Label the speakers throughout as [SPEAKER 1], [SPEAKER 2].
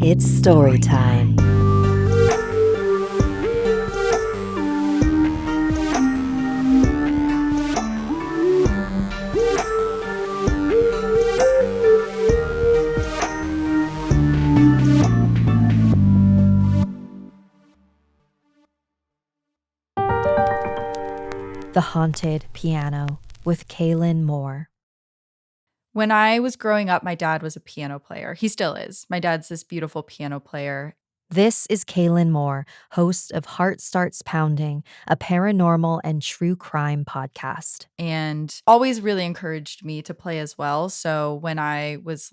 [SPEAKER 1] It's story time. The Haunted Piano with Kaelyn Moore.
[SPEAKER 2] When I was growing up, my dad was a piano player. He still is. My dad's this beautiful piano player.
[SPEAKER 1] This is Kaelyn Moore, host of Heart Starts Pounding, a paranormal and true crime podcast.
[SPEAKER 2] And always really encouraged me to play as well. So when I was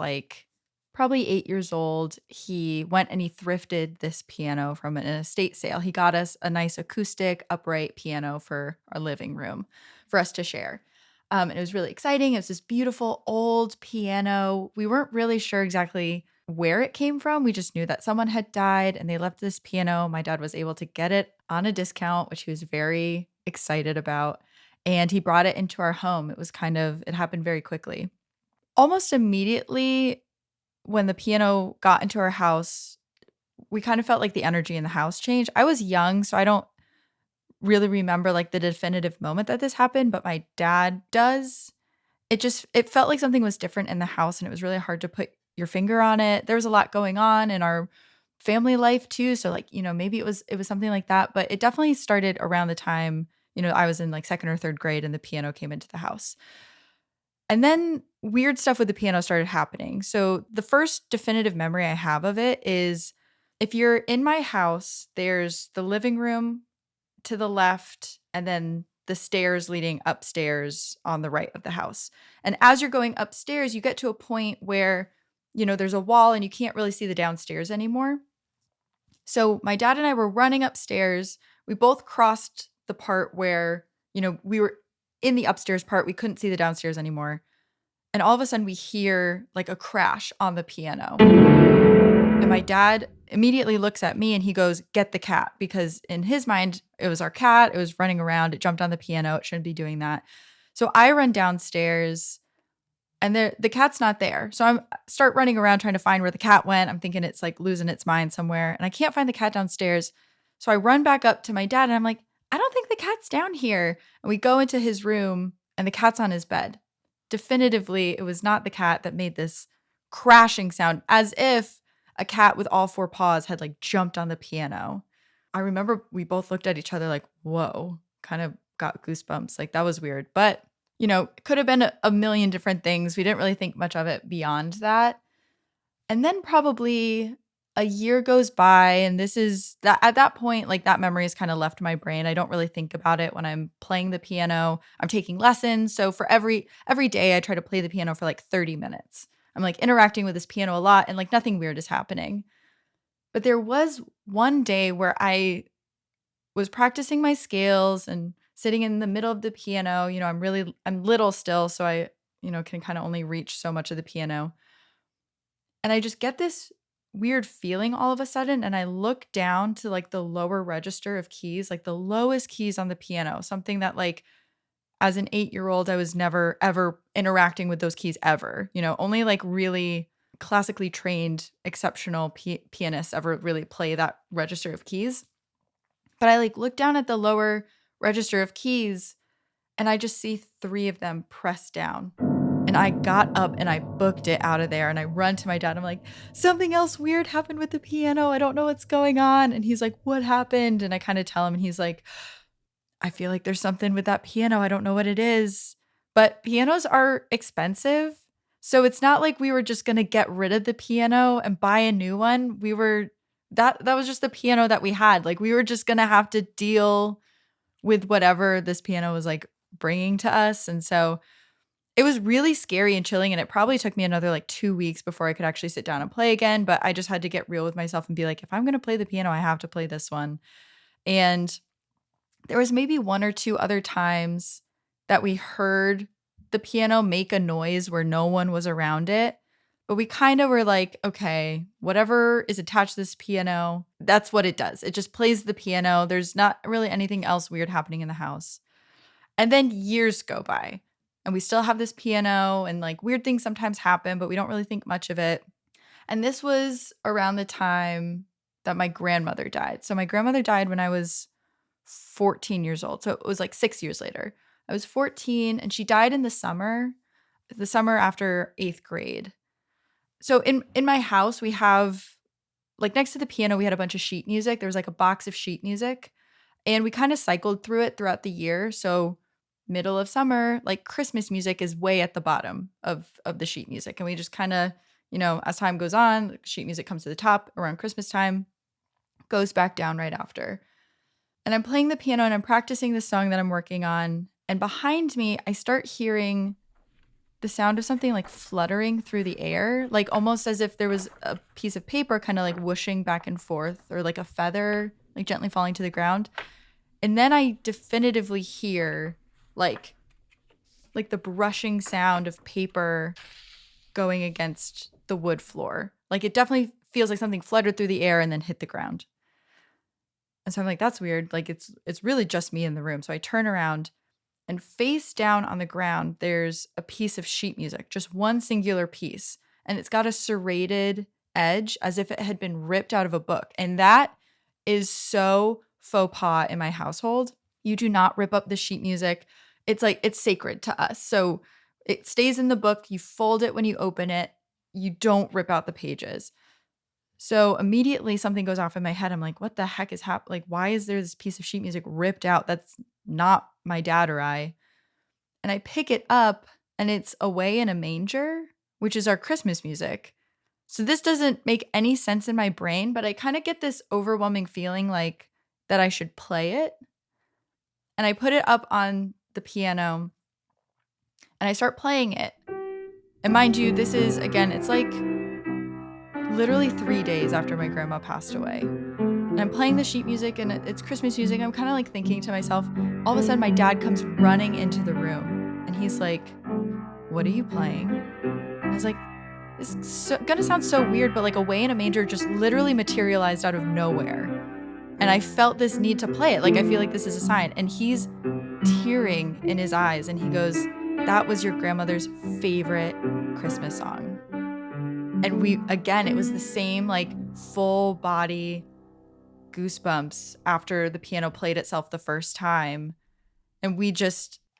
[SPEAKER 2] probably 8 years old, he went and he thrifted this piano from an estate sale. He got us a nice acoustic upright piano for our living room for us to share. And it was really exciting. It was this beautiful old piano. We weren't really sure exactly where it came from. We just knew that someone had died and they left this piano. My dad was able to get it on a discount, which he was very excited about. And he brought it into our home. It happened very quickly. Almost immediately when the piano got into our house, we kind of felt like the energy in the house changed. I was young, so I don't really remember the definitive moment that this happened, but my dad does. It felt like something was different in the house and it was really hard to put your finger on it. There was a lot going on in our family life too. So maybe it was something like that, but it definitely started around the time, I was in second or third grade and the piano came into the house. And then weird stuff with the piano started happening. So the first definitive memory I have of it is if you're in my house, there's the living room to the left and then the stairs leading upstairs on the right of the house. And as you're going upstairs, you get to a point where, there's a wall and you can't really see the downstairs anymore. So my dad and I were running upstairs. We both crossed the part where, we were in the upstairs part. We couldn't see the downstairs anymore. And all of a sudden we hear a crash on the piano. And my dad immediately looks at me and he goes, "Get the cat," because in his mind, it was our cat. It was running around. It jumped on the piano. It shouldn't be doing that. So I run downstairs and the cat's not there. So I start running around trying to find where the cat went. I'm thinking it's losing its mind somewhere and I can't find the cat downstairs. So I run back up to my dad and I'm like, "I don't think the cat's down here." And we go into his room and the cat's on his bed. Definitively, it was not the cat that made this crashing sound, as if a cat with all four paws had jumped on the piano. I remember we both looked at each other whoa, kind of got goosebumps. That was weird. But, it could have been a million different things. We didn't really think much of it beyond that. And then probably a year goes by and this is that at that point, that memory has kind of left my brain. I don't really think about it when I'm playing the piano. I'm taking lessons. So for every day I try to play the piano for 30 minutes. I'm interacting with this piano a lot and nothing weird is happening. But there was one day where I was practicing my scales and sitting in the middle of the piano. I'm little still, so I, can kind of only reach so much of the piano. And I just get this weird feeling all of a sudden. And I look down to the lower register of keys, the lowest keys on the piano, something that as an 8-year-old, I was never, ever interacting with those keys ever. Only really classically trained, exceptional pianists ever really play that register of keys. But I look down at the lower register of keys and I just see 3 of them pressed down. And I got up and I booked it out of there and I run to my dad. I'm like, "Something else weird happened with the piano. I don't know what's going on." And he's like, "What happened?" And I kind of tell him and he's like, "I feel like there's something with that piano. I don't know what it is." But pianos are expensive. So it's not like we were just going to get rid of the piano and buy a new one. That was just the piano that we had. We were just going to have to deal with whatever this piano was bringing to us. And so it was really scary and chilling. And it probably took me another 2 weeks before I could actually sit down and play again. But I just had to get real with myself and be if I'm going to play the piano, I have to play this one. And there was maybe 1 or 2 other times that we heard the piano make a noise where no one was around it. But we kind of were okay, whatever is attached to this piano, that's what it does. It just plays the piano. There's not really anything else weird happening in the house. And then years go by and we still have this piano and weird things sometimes happen, but we don't really think much of it. And this was around the time that my grandmother died. So my grandmother died when I was 14 years old. So it was like 6 years later. I was 14 and she died in the summer after 8th grade. So in my house, we have like next to the piano, we had a bunch of sheet music. There was like a box of sheet music and we kind of cycled through it throughout the year. So middle of summer, like Christmas music is way at the bottom of the sheet music. And we just kind of, as time goes on, sheet music comes to the top around Christmas time, goes back down right after. And I'm playing the piano and I'm practicing the song that I'm working on. And behind me, I start hearing the sound of something like fluttering through the air, like almost as if there was a piece of paper kind of like whooshing back and forth, or like a feather like gently falling to the ground. And then I definitively hear like the brushing sound of paper going against the wood floor. Like it definitely feels like something fluttered through the air and then hit the ground. And so I'm like, that's weird. Like it's really just me in the room. So I turn around and face down on the ground, there's a piece of sheet music, just one singular piece. And it's got a serrated edge as if it had been ripped out of a book. And that is so faux pas in my household. You do not rip up the sheet music. It's like, it's sacred to us. So it stays in the book. You fold it when you open it. You don't rip out the pages. So immediately something goes off in my head. I'm like, what the heck is happening? Like, why is there this piece of sheet music ripped out? That's not my dad or I. And I pick it up and it's Away in a Manger, which is our Christmas music. So this doesn't make any sense in my brain, but I kind of get this overwhelming feeling like that I should play it. And I put it up on the piano and I start playing it. And mind you, this is, again, it's like literally 3 days after my grandma passed away. And I'm playing the sheet music and it's Christmas music. I'm kind of like thinking to myself, all of a sudden my dad comes running into the room and he's like, what are you playing? I was like, it's gonna sound so weird, but like Away in a Manger just literally materialized out of nowhere. And I felt this need to play it. Like, I feel like this is a sign. And he's tearing in his eyes and he goes, that was your grandmother's favorite Christmas song. And it was the same like full body goosebumps after the piano played itself the first time. And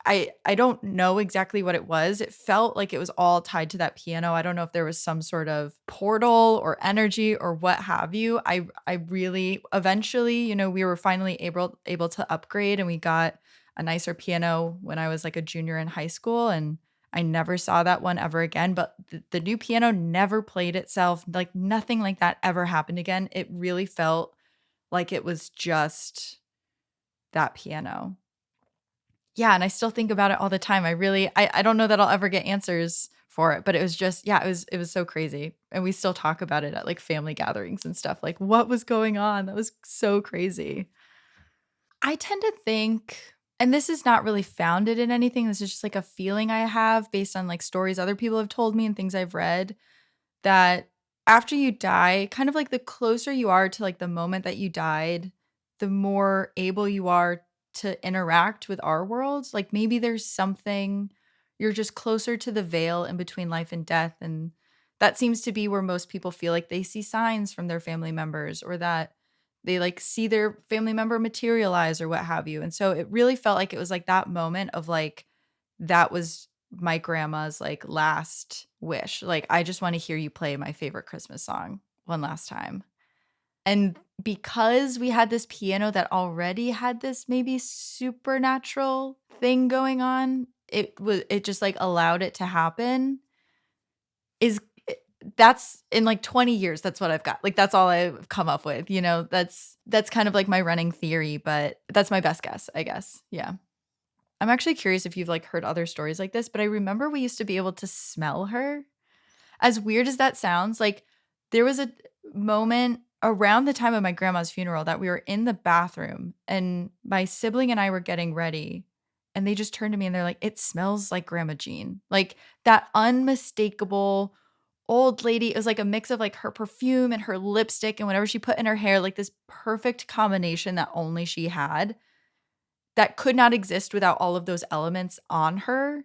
[SPEAKER 2] I don't know exactly what it was. It felt like it was all tied to that piano. I don't know if there was some sort of portal or energy or what have you. I really eventually, we were finally able to upgrade and we got a nicer piano when I was like a junior in high school, and I never saw that one ever again. But the new piano never played itself. Like nothing like that ever happened again. It really felt like it was just that piano. Yeah, and I still think about it all the time. I don't know that I'll ever get answers for it, but it was just, yeah, it was so crazy. And we still talk about it at like family gatherings and stuff. Like, what was going on? That was so crazy. I tend to think, and this is not really founded in anything, this is just like a feeling I have based on like stories other people have told me and things I've read, that after you die, kind of like the closer you are to like the moment that you died, the more able you are to interact with our world. Like maybe there's something, you're just closer to the veil in between life and death. And that seems to be where most people feel like they see signs from their family members, or that they like see their family member materialize or what have you. And so it really felt like it was like that moment of like, that was my grandma's like last wish. Like, I just want to hear you play my favorite Christmas song one last time. And because we had this piano that already had this maybe supernatural thing going on, it just like allowed it to happen. That's in like 20 years, that's what I've got. Like that's all I've come up with, that's kind of like my running theory, but that's my best guess, I guess. Yeah. I'm actually curious if you've like heard other stories like this, but I remember we used to be able to smell her. As weird as that sounds, like there was a moment around the time of my grandma's funeral that we were in the bathroom and my sibling and I were getting ready, and they just turned to me and they're like, it smells like Grandma Jean. Like that unmistakable old lady. It was like a mix of like her perfume and her lipstick and whatever she put in her hair, like this perfect combination that only she had, that could not exist without all of those elements on her.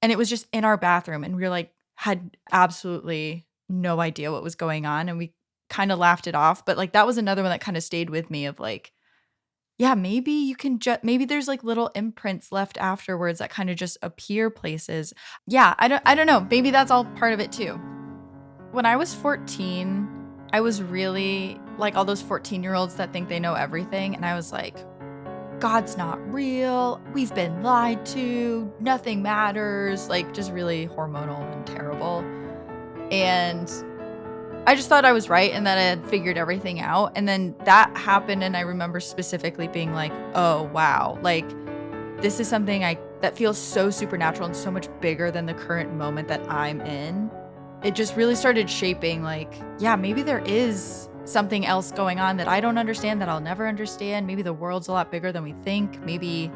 [SPEAKER 2] And it was just in our bathroom. And we were like, had absolutely no idea what was going on, and we kind of laughed it off. But like that was another one that kind of stayed with me of like, yeah, maybe you can just maybe there's like little imprints left afterwards that kind of just appear places. Yeah, I don't know. Maybe that's all part of it too. When I was 14, I was really like all those 14-year-olds that think they know everything, and I was like, God's not real. We've been lied to. Nothing matters. Like just really hormonal and terrible. And I just thought I was right and that I had figured everything out. And then that happened, and I remember specifically being like, "Oh, wow. Like this is something that feels so supernatural and so much bigger than the current moment that I'm in." It just really started shaping like, yeah, maybe there is something else going on that I don't understand, that I'll never understand. Maybe the world's a lot bigger than we think. Maybe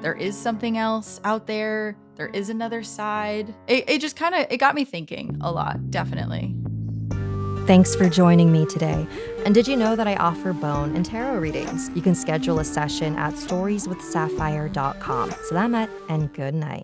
[SPEAKER 2] there is something else out there. There is another side. It just kind of, it got me thinking a lot, definitely.
[SPEAKER 1] Thanks for joining me today. And did you know that I offer bone and tarot readings? You can schedule a session at StoriesWithSapphire.com. Salamat and good night.